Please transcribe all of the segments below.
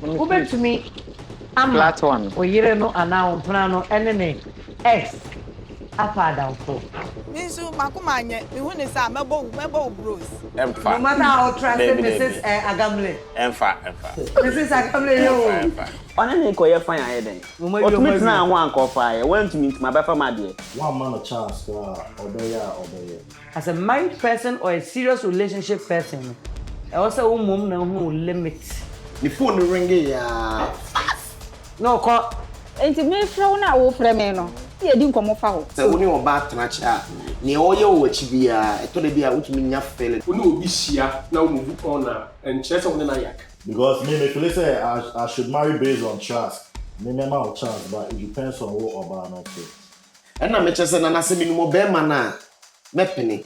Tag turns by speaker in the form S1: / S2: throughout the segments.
S1: Ube to me.
S2: Flat one.
S1: O yere no ana mpona no ene ne X afa downfall.
S3: Me so makumanye me hu ne say mebo bros.
S4: Emfa.
S1: No matter how trusted Mrs. Agamle.
S4: Emfa.
S1: Mrs. Agamle yo.
S5: Ona ne ko ye fan aye den. Otumi tena ho anko fa ye. Want me my befa ma de.
S6: One man a chance obey.
S1: As a married person or a serious relationship person, I also mum na who limit.
S6: The phone ringing ya.
S1: No call.
S7: Enti me fra na wo fra me no. Ye di nkomo fa ho.
S6: Se woni oba tenacha ne oye wo chi bia eto de bia wotumi nya fele.
S8: Woni obi hia na wo move on na enchese woni na yak.
S6: Because me feel say I should marry based on trust. Me ma chance but it depends on who oba na to. And na me chese na se me no be ma na mepene.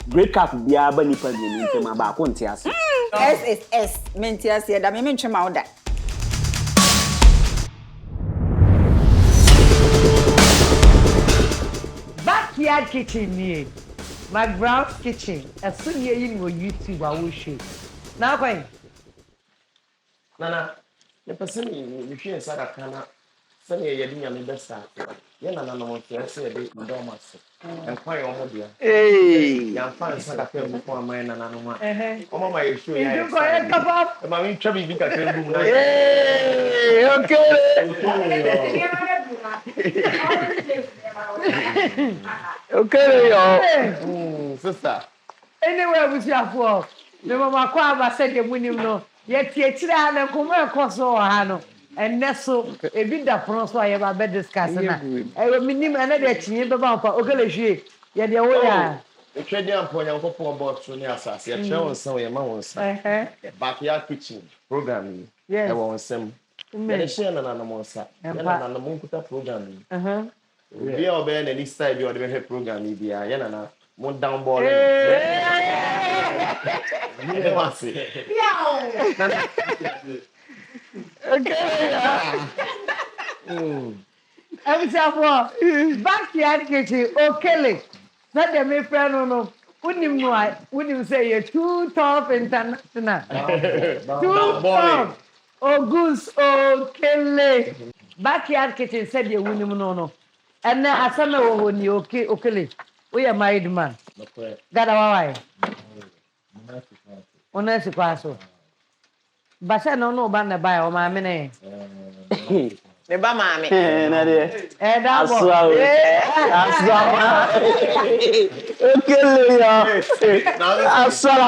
S5: Great cap bia ba nipa ni ntem ba ko ntiase.
S7: S mentiase da me ntwe ma oda.
S1: Backyard kitchen ni. McBrown's kitchen. As soon as you on YouTube I will show. Now going.
S9: Nana, the person you share sada kana. Send ye yedi nyame besta. Ye nana no mo say dey dormant. And fine omo dia.
S5: Hey.
S9: Ya fine sada ka mu ko amai nana no ma. Omo ma ye show
S1: You
S9: ya.
S1: go ahead papa.
S9: E ma mi twa bi ka ka bu na.
S5: Hey, okay. Okay, yo.
S9: Sister.
S1: Anywhere with your for. The mama kwa ba said the winning no. Yet ye tira na ko me ko so ha no. And neso e bi da fron so aye ba be discuss na. E minim na de chinye be ba pa okele hwie. Ye de wo ya.
S9: E twede ampo nya ko po box so ni asase. Ye twa won san ye ma won san. Backyard kitchen program ni.
S1: Yes.
S9: E won sam. Ye share na na mo nsa. Ye na na mo nkuta program ni. Obi a obe na ni style bi o de be program ni bia ye na mo down ball. Ni ma se.
S1: Okay. Backyard kitchen, okay. Not the me friend no. Wouldn't say you're too tough international. Too tough. Oh goose, okay. Backyard kitchen said you wouldn't no. And then I saw no when you okay. We are married man. Got our wife. Honest kwaso. Basa no ba na ba o ma me ne.
S3: Me ba ma me.
S5: Na de.
S1: Da bo.
S5: Aswa. Okay le yo. Aswa.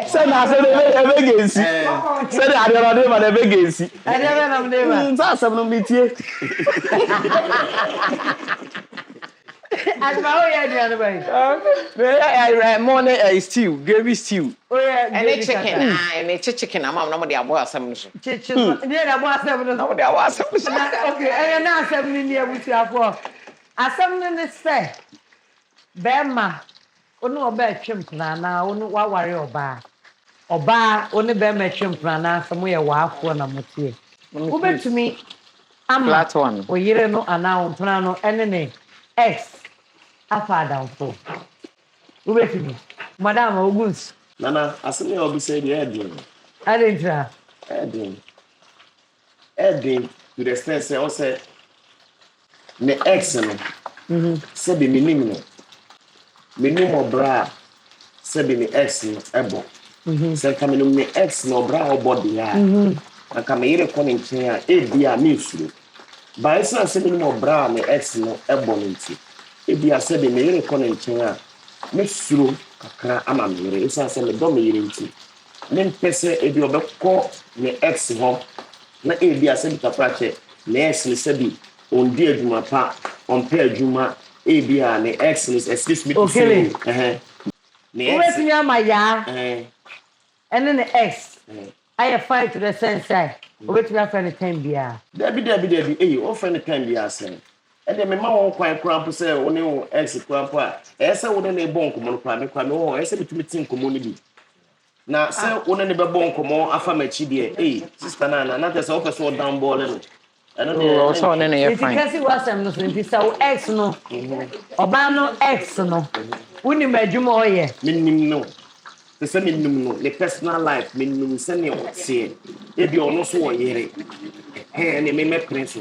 S5: Say na say e be gensi. Say na ade ro de ma de be gensi.
S1: Ade be na me de ba.
S5: Sa asem no metie.
S1: As my own idea, right?
S5: Morning stew, gravy stew.
S1: Oh yeah,
S3: And the chicken, and the chicken. I'm not the abo asem.
S1: Chicken. Yeah, abo asem.
S3: No, the abo asem.
S1: Okay, and na asem ni near with you afọ. Asem ni say. Bema. Onu oba twempna na onu wa ware oba. Oba oni bema twempna na asem ye wa afọ na motie. Ubetumi ama.
S2: Flat one.
S1: O yere no ana mpona no ene ne X. Afa downfall. Ubetumi. Madam Oguns.
S9: Nana, asemi obi say the Edwin.
S1: Adentra.
S9: Edwin to the extent say o say ne ex no. Say be minim no. Minim obra say be ne ex no ebo. Say ka minim ne ex no obra obody ya. Aka me yire ko ne nchen a e bia me suro. Ba esa say minim obra ne ex no ebo no nti. E bia say be me yire ko ne nchen a me suro kakra ama me yire. Esa say me do me yire nti. Nem pese e bi obekọ ne ex ho na e bi ase bita prache ne ex ni se bi on di adwuma pa on pe adwuma e bi a ne ex ni excuse me to say ne ex
S1: Ubetumi ama ya. Ene ne X. I fight to the sense say. Ubetumi afa ne time bia.
S9: Dabi o fa ne time bia ase. E de me ma won kwan kran po se one o ex kran po a e se wo ne bon komo no kwa me wo e se bitumi tin komo ni bi. Na say one ne be bon komo afa machi de sister na tell say o person down ball no
S2: Oh, so then you're
S1: If you
S2: fine.
S1: can see what's I'm not saying, so X no, Obano X no, wouldn't imagine more yet.
S9: Minimum no. The same minimum no. The personal life minimum send you say. If you also want hear hey, and me prince.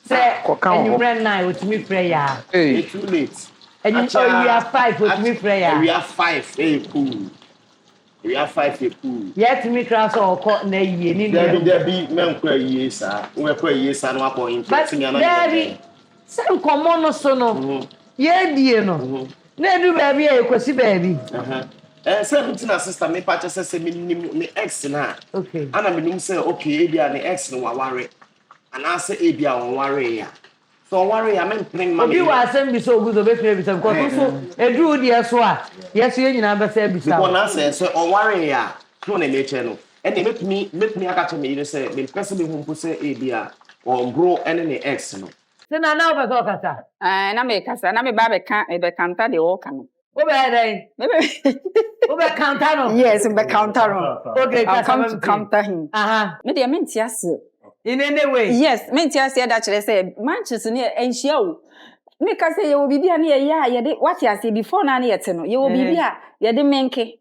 S1: Say,
S2: Koka
S1: and you
S2: ho.
S1: ran now with me prayer.
S2: Hey.
S9: It's too late.
S1: And you oh, you are 5 with me prayer.
S9: We are 5. Hey, cool. We are 5. Hey, cool.
S1: Yet me cross or caught na ye.
S9: There be men cry years, sir. We cry years and what point.
S1: But there some common so no. Ye dear no. Na do baby e kwesi baby.
S9: Say me sister me patch say me ex na.
S1: Okay.
S9: Ana me nim say okay, e dia ne ex no wa worry. And I say e bia won worry ya. So worry ya men bring money.
S1: Obi wa asem bi so good obi free bi so because so edru die so a yes ye nyina be say bi sa.
S9: Because na say so on worry ya. So na nature no. And they make me aka to me you say me person be hu say e bia or grow any ne ex no.
S1: Se na na obe so kasa.
S7: Na me kasa na me ba be kanta de o kan.
S1: Obe dey.
S7: Maybe.
S1: Obe counter no.
S7: Yes, be counter.
S1: Okay,
S7: I'll
S1: kasa
S7: come to counter him. Me dey menti ase.
S1: In any way.
S7: Yes, menti ase da kire say Manchester ne enhia o. Me ka say ye wo bibia na ye de what you say before na ye te no. Ye wo bibia ye de menke.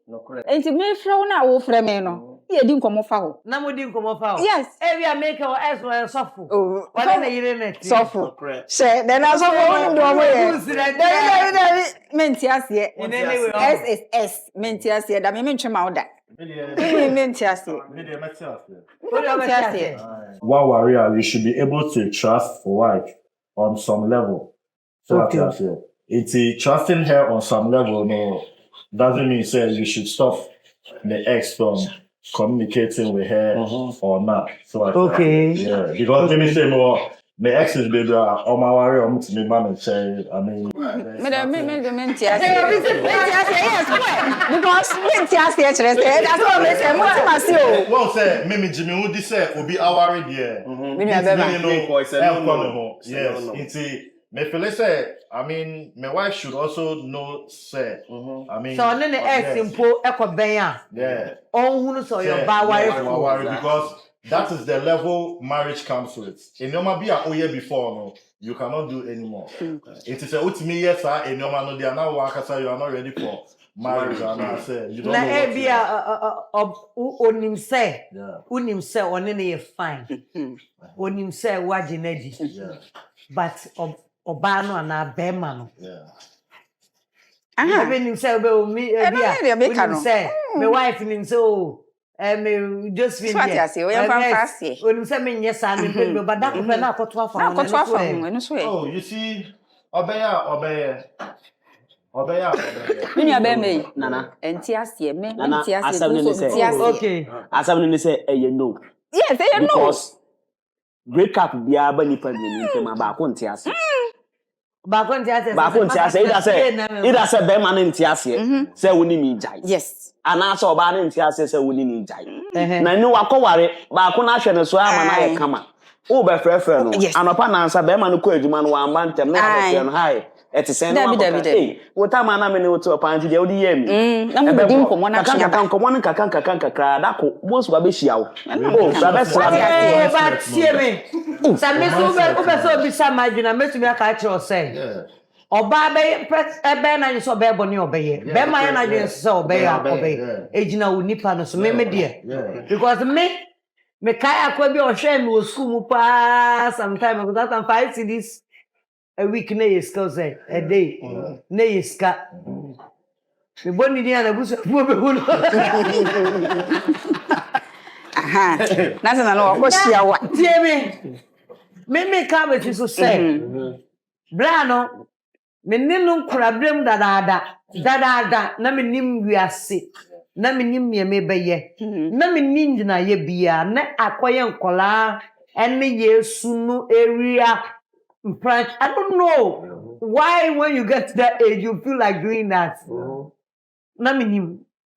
S7: Enti me fra wo na wo fra me no. Ye di nkomo fa ho.
S1: Na mo di nkomo fa ho.
S7: Yes.
S1: Area make our S well suffer.
S7: Oh,
S1: Wale na yire net.
S7: suffer. Say then I suffer won do mo ye. Then menti ase.
S1: In any way.
S7: S menti ase da me ntwe ma wo da. Menti ase.
S6: One warrior, you should be able to trust for wife on some level. So okay. It's trusting her on some level, no, doesn't mean say you should stop the ex from communicating with her or not. So
S1: okay.
S6: Yeah, because let me say more. My ex is baby, on my warrior, I'm to me man and say, I mean,
S7: menti ase. Yes, because menti ase chere say that's what me say mo ti ma si o.
S6: Well, say, Mimi Jimmy, who this say, will be our there.
S7: Me no abeba.
S6: Yes, it's me feel say, I mean, my wife should also know, say, I mean,
S1: so on the ex impo ekobenya.
S6: Yeah.
S1: On hunu so your ba worry
S6: because that is the level marriage comes with. In your be a year before, no, you cannot do anymore. It is a ultimate yes, sir. In your man, no, they are now workers, you are not ready for marriage. And I say, you don't know.
S1: Na be onim say, unim say onene fine. Onim say wajinedi.
S6: Yeah.
S1: But obano na bema no.
S6: Yeah.
S1: Even him say be say my wife nim say me just been here. Onim say me yes and me but that people na akoto afa.
S6: Oh, you see, obeya.
S5: Mini abeme
S7: Nana. Enti ase me.
S5: Nana,
S7: Enti ase.
S5: asam ni say.
S1: Okay.
S5: Asam ni say no.
S7: Yes, you know.
S5: Because break up bia ba nipa ni ntema ba ko nti ase.
S1: Ba ko nti ase.
S5: Ida say be man nti ase. Say woni mi jai.
S7: Yes.
S5: Ana so ba na nti ase say woni mi jai. Na ni wakoware ba ko na hwe ne so ama na ye kama. Wo be frefre no. Anopa na ansa be man ko adwuma no wa amba ntem na be no hai. Eti sen no David. Wo ta ma na me ne wo to panti de wo di yemi.
S7: Na mo di nkomo na
S5: kaka nkomo ne kaka da ko bo so ba be hia wo. Oh, ba be sra
S1: ba tie me. Sa me so be so bi sa madwuna metumi aka kire o say. Oba be ebe na nso be boni obeye. Be ma ya na dwen so obeye obeye. Ejina wo nipa no so me de. Because me kai akwa bi o hwe me wo school mu pa sometime because that 5 cedis a week na yeska say a day na yeska me boni dia na busu fu be hu no
S7: na se na no ko hia wa
S1: tie me ka be so say bra no me ninu nkura brem dadaada na me nim wiase na me nim me beye na me ninjina ye bia na akoye nkola ene yesu no area I don't know why when you get to that age you feel like doing that.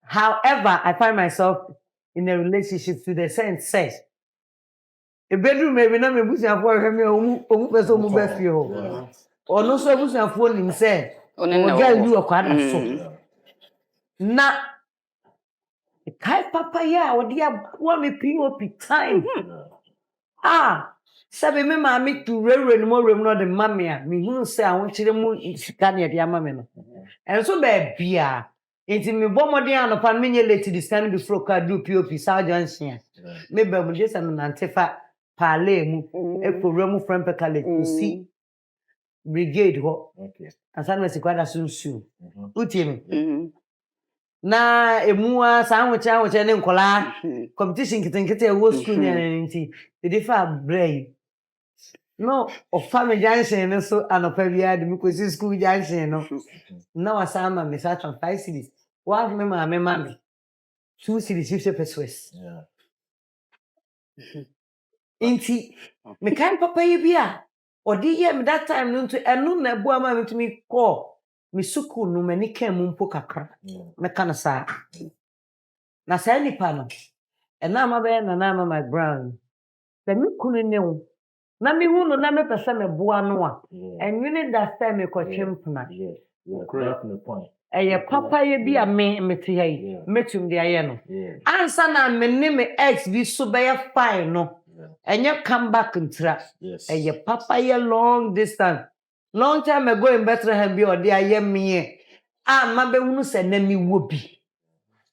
S1: However, I find myself in a relationship to the sense says a bedroom maybe not me pushing for him person who best you. Or no so pushing for him say or girl you are quite so. Na kai papa ya or dear want me POP time. Sabe me maame tu rewre no no de mame a me hunu se a wonkyere mu sika ne de ama me no. Enso ba bia. Enti me bomoden anopa me nye late this time before ka do POP South Junction. Me ba mu just am nantefa paale mu ekowra mu front pekale kusi brigade ho. Okay. Asan me sikwada sunsu. Utie me. Na emua sa anwoche ne nkola competition kitenkete wo school ne nti dey fa brain. No, of family junction so anopa bia de me kwesi school junction no. Na wasama me sa 5 cities. Wa me mama 2 cities 50 pesos. Yeah. Inti me kan papa ye bia odi ye me that time no to enu na bu ama me to me call me suku no mani kan mu mpo kakra. Me kan sa. Na sa nipa no. Ena ama be Nana Ama McBrown. Se me kunu ne wo. Na me hu no na me pese me boa no a. Enwene that time me kwetwempna.
S6: Correct the point.
S1: Eye papa ye bia me te yi. Metum de aye no. Ansa na me ne me ex bi so be ye fine no. Enye come back ntra. Eye papa ye long distance. Long time ago in Bethlehem bi odi aye me. Ma be hunu se na mi wo bi.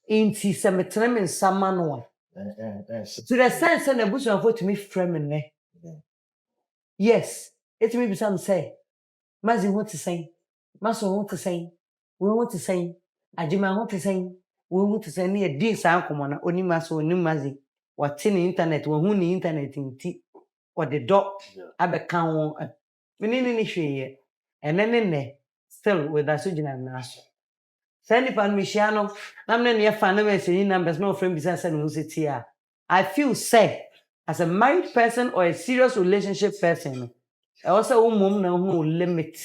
S1: Inti se me tene me nsama no. To the sense na busu for to me frame me. Yes, it may be some say. Mazi want to say. Maso want to say. We want to say. Ajima want to say. We want to say near this ankomona oni maso oni mazi. What in the internet we hu ni internet inti or the dog abeka won. Me ni hwe and then still with asujina naso. Send pan Michiano, I'm not near family numbers, no friend business and music here. I feel sad as a married person or a serious relationship person. I also mum no limit.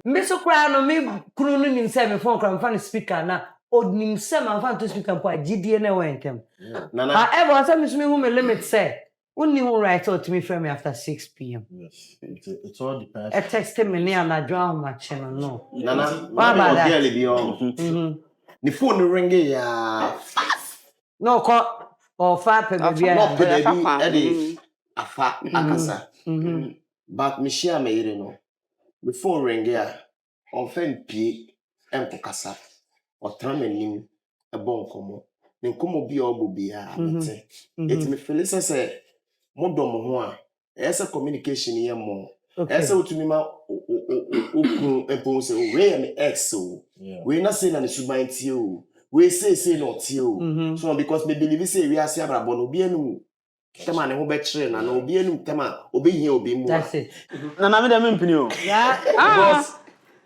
S1: Miso cry no me crooning himself before I'm fan speaker now. Old himself I'm fan to speak and point GDN went him. However, I said Miss me whom a limit say. Only who write out to me from me after 6 p.m.
S6: Yes, it all depends.
S1: I texted me near and I drown my channel. No,
S9: Nana,
S1: what about that?
S9: The phone ringing ya.
S1: No, call or fat baby.
S9: Not baby, afa akasa. But me share me you know. The phone ring ya. On fen pi enko kasa. O tramenim e bon komo. Ne komo bi obo bia. It me feel say modom ho a esa communication ye mo esa utumi ma okun empon se we me ex o we na say na ne suban tie o we say no tie o so because me believe say we ase abrabo no obi anu tema ne ho be kire na obi anu tema obi hia obi mu
S1: that's it
S5: na me dem mpini o
S1: yeah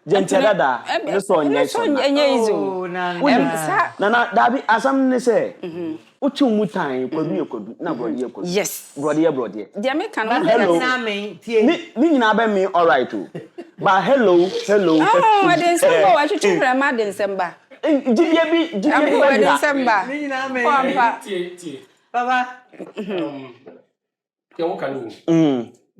S5: Gentle dada no so
S7: enye izo
S5: na dabi asam ne say uchu mutan kodu na brody kodu
S7: yes
S5: brody
S7: dia me kan
S5: hello ni nyina be me all right o but hello
S7: we dey say go wa chuchu frama dey December
S5: jibia bi
S7: we dey December
S1: ni nyina me
S8: tie
S1: baba
S8: ya wo kanu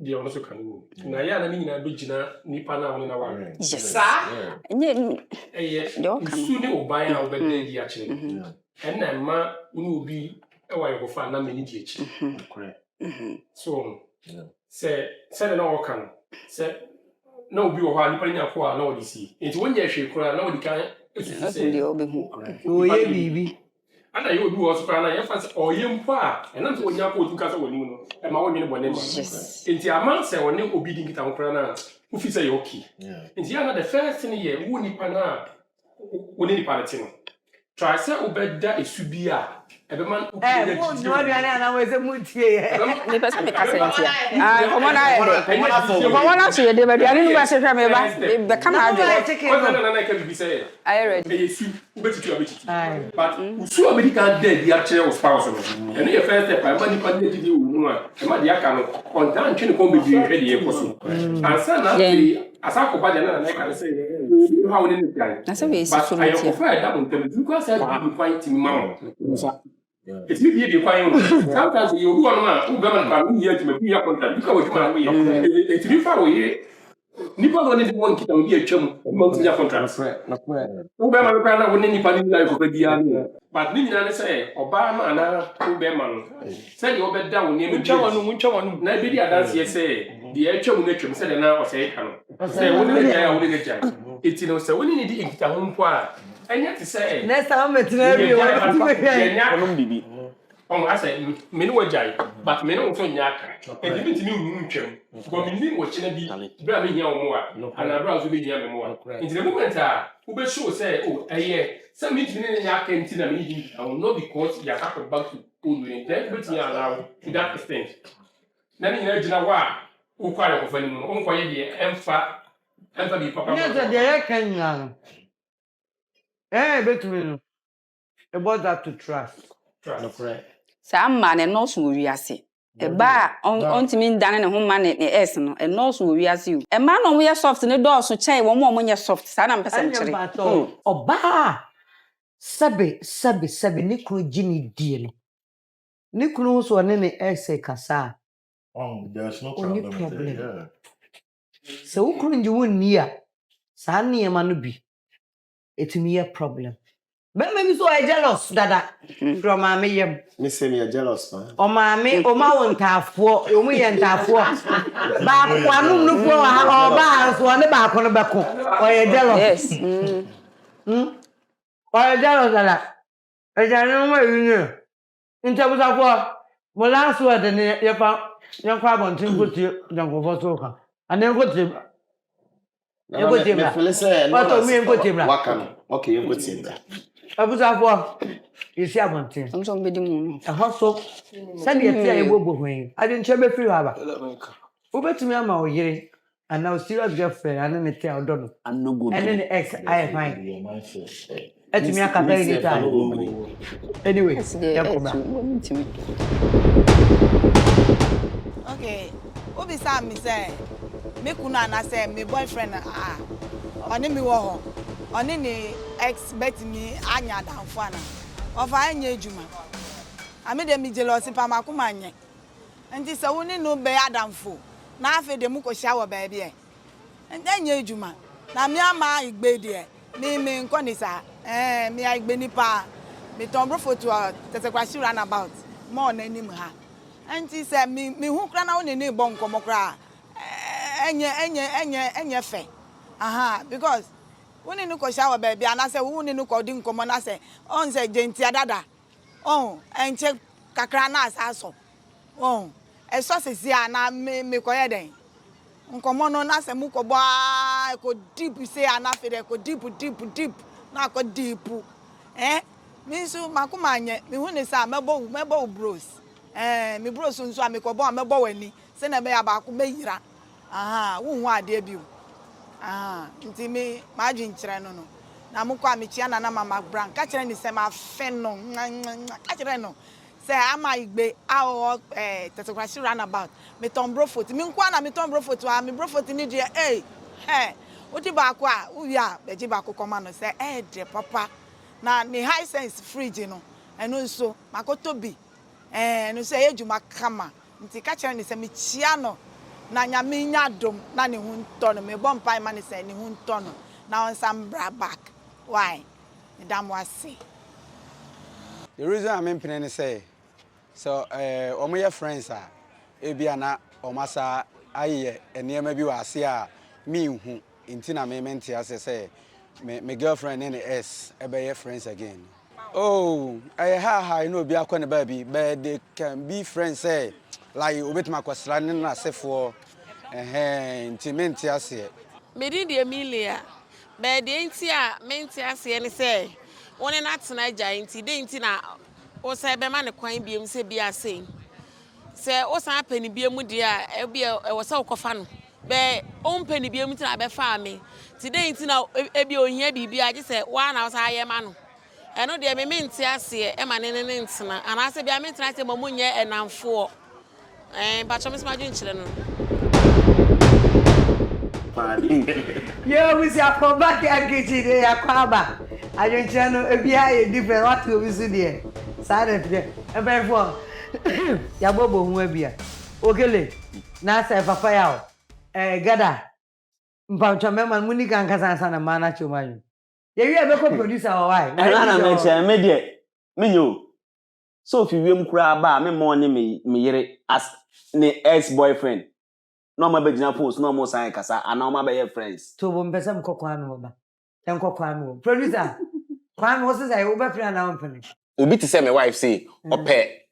S8: dia ono so kanu na ya na ni nyina be gina nipa na woni na wa
S7: yes
S8: sa
S7: nye
S8: su ni oban a obede di a kire na ma unu obi e wa yego fa na meni di echi so se na wo kan se na obi wo ha nipa nya ko a na odi si enti wonya hwe kura na odi kan esu se
S7: ndi obi hu
S1: oye bibi
S8: ana yo obi wo so kura na ye fa se oye mpo a na so wonya ko odu ka so woni mu no e ma wonye ne bone ma enti ama se woni obi di nkita kura na ufi se ye okay enti ya na the first thing ye wo nipa na woni nipa na ti no try say obeda esubia ebeman
S1: mo no aduane ana we se mutie
S7: me pesa me kasentia komo na komo na so ye de aduane nu ba se hwa me ba be kama adwe
S8: na ka bi say
S7: I ready
S8: esu ubetitu but usu obedi kan dead ya chere o spouse no ene ye first step ma nipa de di wu no a ma de aka no on tan twe ne ko be bi hwe de ye koso ansa na asa ko ba de na ka say how we need guy
S7: na so we si so
S8: I prefer that one because I be quite mama it's me be quite sometimes you go on who go man can hear to me be contact because we man we it's me for we nipa no ne de won kita obi atwam mo tinya contract wo be ma be na won nipa ni life ko bia ni but ni nyina ne say oba ma na wo be ma no say de obe da won ni me twam na be di adanse ye say de atwam na twam say de na o say ka no say won ne ja ya won ne ja eti no say won ni di nkita ho mpo a enya te say
S1: next time metina bi wa ti be hwe
S5: Onom bibi.
S8: I said, many were jay, but many also yak, and even to me, moon, but me name was Chinabi, Brammy here more, and I browse with me more. In the moment, who be sure say, oh, a year, some meeting in yak and Tina meeting, I will not because you have about to pull you in there, but you are now to that extent. Then in Regina Wa, who quite of any more, quiet the empha, the papa.
S1: Yes, the Kenya. Between about that to trust.
S7: Saa ma ne nọọsụ wo wiase. Eba ontimi ndane ne ho ma ne es no. E nọọsụ wo wiase o. E ma no mo ye soft ne dọọsụ chai wo mo nye soft. Saa na mpese mchire.
S1: Oba sabe ne kunu gini die no. Ne kunu so ne ne es kasa.
S6: There's no
S1: Only
S6: problem.
S1: problem.
S6: Yeah.
S1: So ukunu nji wonni a saa ne ma no bi. Etumi ye problem. But maybe so I jealous dada from my yam.
S9: Me say me jealous man.
S1: O ma me o ma won tafo, o mu ye ntafo. Ba kwa no no fo ha o ba so ne ba ko no be ko. O ye jealous.
S7: Yes.
S1: O ye jealous dada. E janu mo yinu. Nta busa fo. Mo last word ne ye fa yan kwa bon tin guti yan ko fo so kan. Ane guti. E guti bra.
S9: Me feel say
S1: What o mi guti bra.
S9: Waka. Okay, you guti bra.
S1: Abusafo isi abonten
S7: Nso mbedi mu.
S1: ehọ so sani etia ebobo hwen ade nche be firi haba ubetumi ama oyire and now serious girlfriend and ne tia odo no
S5: And no good.
S1: and then the ex I fine
S6: Your mindset.
S1: etumi aka very little anyway yakobra
S3: Okay. Obi sa mi say me kuna na say me boyfriend oni mi wo ho. Oni ni ex bet me anya danfo ana. Ofa anya ejuma. Ame de mi jealousy pa makoma anye. Nti se woni no be adamfo. Na afa de mu ko hia wo ba bia. Nti anya ejuma. Na me ama igbe de. Me nko ni sa. Me igbe ni pa. Me tombro photo tete kwashi run about. Mo na nim ha. Nti se me hu kra na woni ni bon komo kra. Enye fe. Aha, because woni no ko shawa baby ana se woni no ko di nkomo na se on se gentia dada enche kakra na asaso eso se si ana me ko yeden nkomo no na se mu ko ba ko deep se ana fe de ko deep na ko deep mi so makoma anye mi hu ne sa mebo bros mi bros nso a me ko bo mebo wani se na be ya ba ko meyira aha wo hu ade bi nti me ma adwin kire no na mukọ amichia Nana Ama McBrown ka kire ni se ma fe no ka kire no se ama igbe awo tetekwasi runabout me tombro photo me nkwa na me tombro photo me bro photo ni de oti ba ko a uwi a beji ba ko koma no se de papa na ni high sense fridge no eno nso makoto bi no se ejuma kama nti ka kire ni se me chia no na nyame nya dom na ne hu nto no me bom pai ma ne se ne hu nto no na on some bra back why madam wasi
S4: the reason I'm implying say so omo your friends are ebia na omasa aye enema bi wase a me hu nti na me mente ase say me girlfriend and s ebe your friends again oh I know bi akọ ne ba bi but they can be friends say like obetima kwasra ne na sefo intimate ase
S10: me di Emilia be de nti a menti ase ne say woni na tena gya nti de nti na o say be ma ne kwan biem se bi ase se o san pani biem de a e bia e wo se ukofa no be o pani biem ti na be fa me ti de nti na e bia ohia bibia age se wa na o say aye ma no eno de me menti ase e ma ne ntena ana se bia menti ase mo nye enamfo ba cho me sma dwin kire no
S1: yo we see back again dey akwaba adwenche no ebia ye different what we see there sare there e be for ya bobo hu abia okele na say papa ya gada Mpamcha mema munika nkasa sana mana chomanyo. Yewi abeko producer wa why?
S5: Na menche me de menyo. So if you kura ba me mo ne me yere as ne ex boyfriend. No ma be gina post no mo san kasa ana ma be your friends.
S1: To bo mpesa mkokwa no ba. Enkokwa no. Producer. Kwan wo say wo be free na ompene.
S9: Obi to say my wife say ope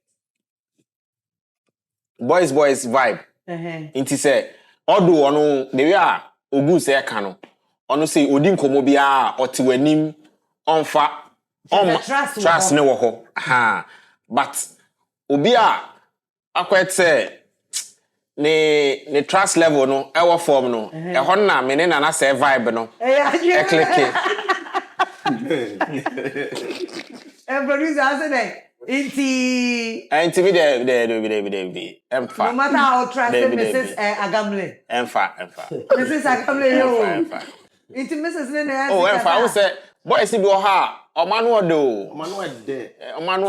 S9: boys vibe. Inti say odo ono the way a ogun say ka no. Ono say odi nkomo bia oti wanim onfa trust ne wo ho. Ha. But obi a akwet say ne trust level no e wo form no e ho na me ne na say vibe no e click
S1: producer say that inti
S9: be there emfa
S1: no matter how trust Mrs. Agamle
S9: emfa
S1: Mrs. Agamle yo inti Mrs. ne na
S9: oh emfa wo say boys bi o ha omanu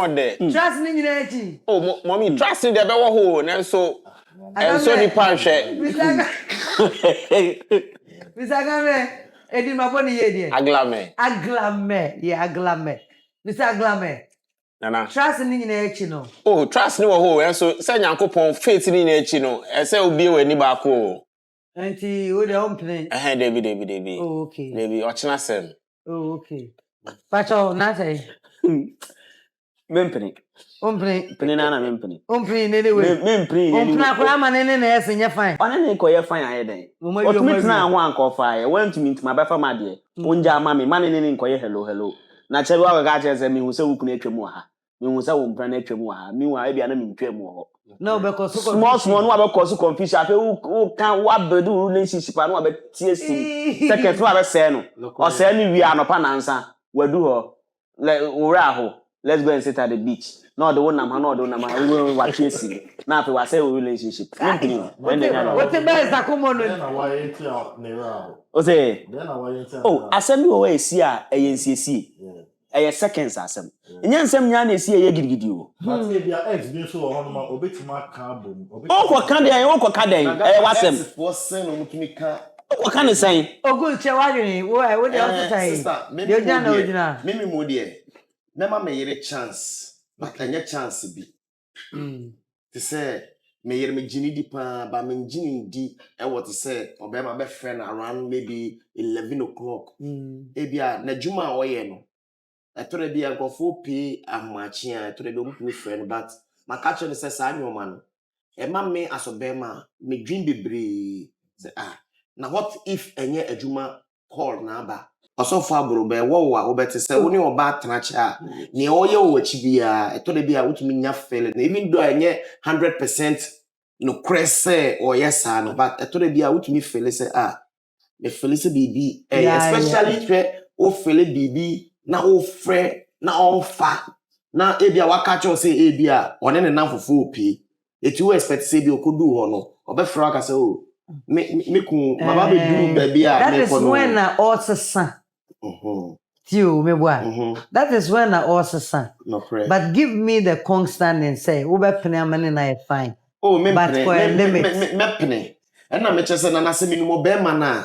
S9: ode
S1: trust ni nyina echi
S9: oh mommy trust ni de be wo ho na so ni panhwe
S1: Mrs. Agamle edi maboni ye die
S9: aglame
S1: Mr. Aglame
S9: Nana
S1: trust ni nyina echi no
S9: oh trust ni wo ho so say nyankopon faith ni nyina echi no say obi we ni ba ko
S1: anti wo de ompene
S9: David
S1: oh okay
S9: David ochina sem
S1: oh okay pacho na say
S5: Mempene
S1: ompene
S5: na mempene
S1: ompene ne we
S5: mempene
S1: ompene akwa ma ne na ese nya fine
S5: one ne ko ye fine aye den otumi tena ho anko fa ye want me ntuma ba fa ma de onja ama me ma ne nko ye hello na chebi wa ga che se mi hu se wukuna atwam ha mi hu se wo mpra na atwam ha mi hu a bia na mi ntwam ho
S1: no because
S5: small no because confusion afi who can what do relationship anu abe tie sim second wa be say no o say ni wi anopa nansa wadu ho le ora ho let's go and sit at the beach no the one nam we wa tie sim na afi wa say relationship when
S1: the best akomo no
S6: na why it ne ra
S5: o say
S6: then na why it
S5: oh asem bi o we si a eyensiesi eye seconds asem nya nsem nya na esi eye gidigidi o
S6: but if your ex bin so ho no ma obetima ka bom
S5: o ko ka den wasem
S9: for sen no mutumi ka
S5: o ka ne sen
S1: ogun che wadwini wo de o sai de oja na ojina
S9: mimi mo de na ma me yere chance but anya chance bi to say me yere me gini di pa ba me gini di e what to say obema be friend around maybe 11 o'clock ebia na juma oye no etore bia gofo pay amachi a etore be mutumi friend but makacho ne say sa anyoma no e ma me asobema me dream bebre say na what if enye adwuma call na ba osofa aburo be wo wa obete say woni oba atanacha ne oye wo achi bia etore bia wutumi nya feel na even though enye 100% no cresse or yes no but etore bia wutumi feel say me feel say bibi especially o feel bibi na o frɛ na ɔfa na ebia wakacho say ebia one ne nan fofo opi eti wo expect say bi okodu ho no obɛfrɛ aka say o me ku baba be do baby a
S1: that is when na osesa tio me boa that is when na osesa
S9: no pray
S1: but give me the constant and say wo be pene amane na fine
S9: oh me
S1: but for a limit
S9: me pene na me chese na se minimo be ma na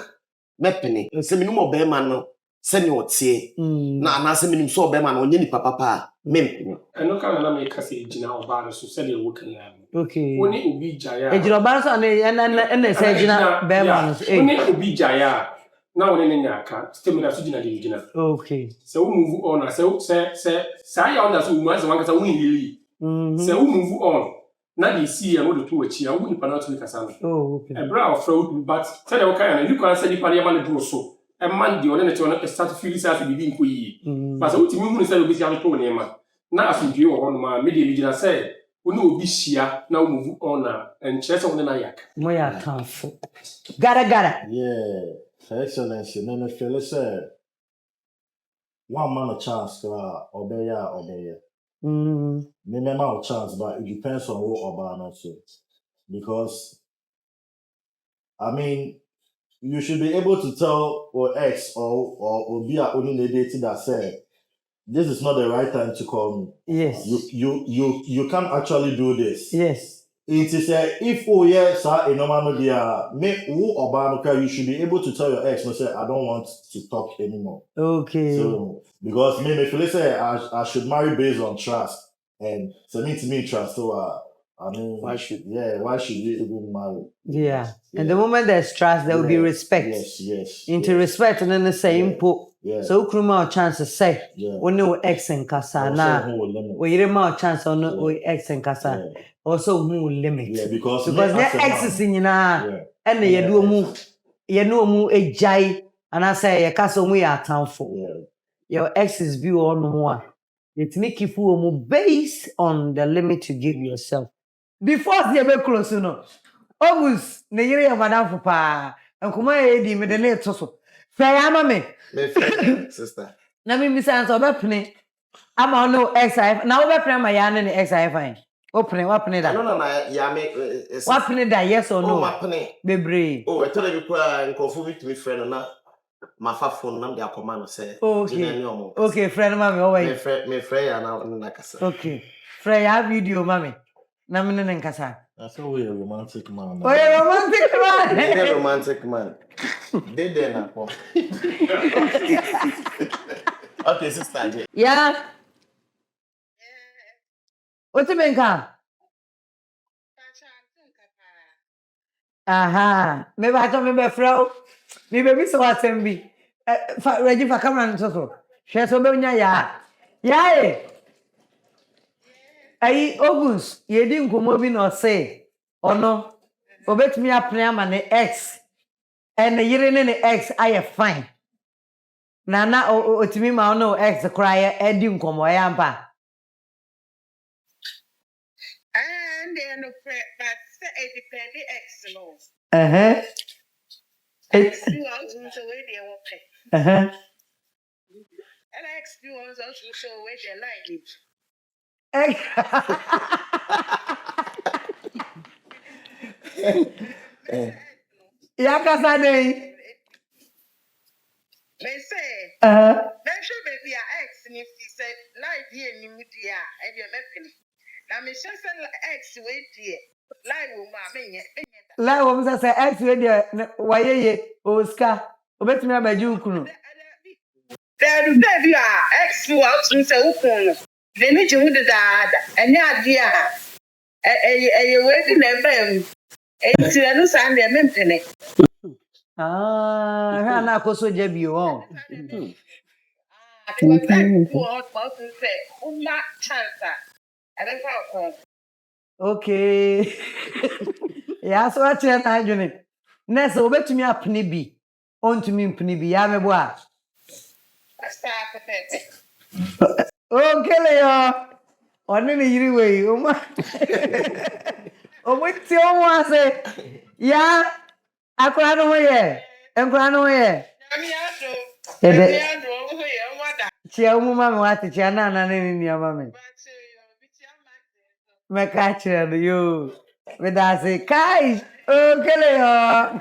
S9: me pene se minimo be ma no send your tie na anase minim so be ma na onye ni papa mem
S8: eno ka na me kase gina oba no so send your work na
S1: okay
S8: woni obi jaya
S1: ejiro ba so na se gina be ma no
S8: woni obi jaya na woni ne nyaka stamina so gina de gina
S1: okay
S8: so we move on say ya on that so we must one kasa we really say we move on na dey see and we do to achi and we nipa na to kasa no
S1: oh okay
S8: e bra of fraud but say dey okay na you can say nipa ya ma no do so e man di one ne to no start feel say afi bibi nko yi but say we hunu say obi si ato ne ma na afidie wo no ma me dey me gina say we no obi hia na we move on na and chese we na yak
S1: mo ya kanfo gara
S6: yeah excellence no no feel say one man a chance obeya me a chance but it depends on what oba not so because I mean you should be able to tell or ex or be only the dating that said this is not the right time to call me.
S1: Yes.
S6: You can't actually do this.
S1: Yes.
S6: It is if oh yes, a normal media, me who or you should be able to tell your ex, no say I don't want to talk anymore.
S1: Okay.
S6: So because me feel say I should marry based on trust, and so me to me trust. So I mean, why should we even marry?
S1: Yeah. And the moment there's trust, there will be respect.
S6: Yes.
S1: Into respect and then the same po.
S6: Yeah.
S1: So kruma chance to say when no ex and kasa na we hear more chance on no ex and kasa also who limit.
S6: Yeah, because
S1: the ex is in na and the you know mu ejai and I say your kasa mu ya townful. Your ex's view on more. It make you feel based on the limit you give yourself. Before the be close no. August ne yire ya madam for pa. Enkuma e di me de na to so. Fa ya ma me.
S9: Me friend, sister.
S1: Na me misa so be pene. Ama no XIF. Na wo be pene ma ya ne XIF fine. Open what pene da.
S9: No, ya me.
S1: What pene da yes or no?
S9: Oh, ma pene.
S1: Bebre.
S9: Oh, I told you nkofo with me friend na mafa phone nam dia koma no say.
S1: Okay, friend mami, oh wait.
S9: Me friend ya na kasa.
S1: Okay. Friend ya video mami. Na me ne nkasa.
S6: That's a way romantic man.
S1: Oh, yeah, romantic man.
S9: You're a romantic man. Did they not? Okay, sister.
S1: Yeah. What's the main car? Aha. Maybe I told me be fro. Maybe so what same be. Ready for camera and so. Share so be nya ya. Ya. Ai August, ye di nkomo bi no say. Ono obetumi apne ama ne ex. And the yire ne ex I fine. Nana otimi ma ono ex cry e di nkomo ya mpa.
S10: And then no but say depend the ex no.
S1: Ex
S10: you also so we dey work.
S1: And
S10: Ex you also show where they like it.
S1: Ya kasa dey.
S10: They say, they should be ex and if he said, live here in Mudia, and you're making. Now, Miss ex wait here. Live woman,
S1: La wo msa say ex we dey wayeye Oscar. Obetumi abaju kunu.
S10: There be ex who out to say ukunu. They need you with that and ya dear. A waiting them. It's a no Sunday mentally.
S1: Na koso jebi o. Okay. Ya so ache na adwene. Nese obetumi apne bi. Ontumi mpne bi ya mebo a. Okay le yo. Oni ni yiri we o ma. O mo ti o mo ase. Ya akora no ye. Enkora no ye. Chia umu mama wati chia nana nini ya mami. Mekachira yo. Vedase kai. Okele yo.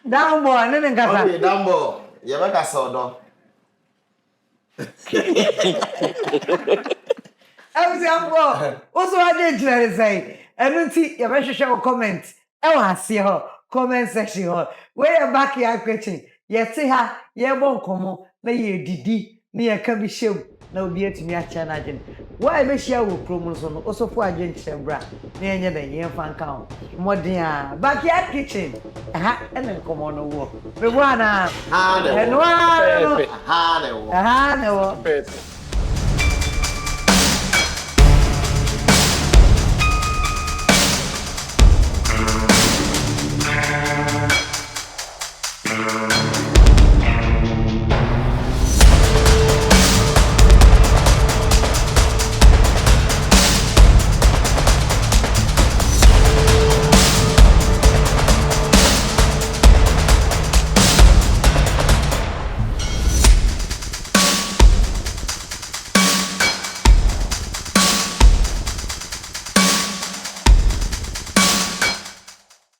S1: Dambo nene nkasa.
S9: Okay, Dambo. Yabaka sodo.
S1: Every ambo. Also I did try say. Enunti yabahwehwe comment. Ewa ase ho. Comment section ho. Where back ya question. Yete ha ye bo nkomo na ye didi. Ni aka bi hyem na obi atumi acha na agene why be hia wo promo so no osofo agene chembra na enye da ye fa nka ho modern a backyard kitchen aha ene nkomo no wo be bo ana
S9: Ha ne wo.
S1: enwa
S9: Ha ne wo.
S1: aha ne wo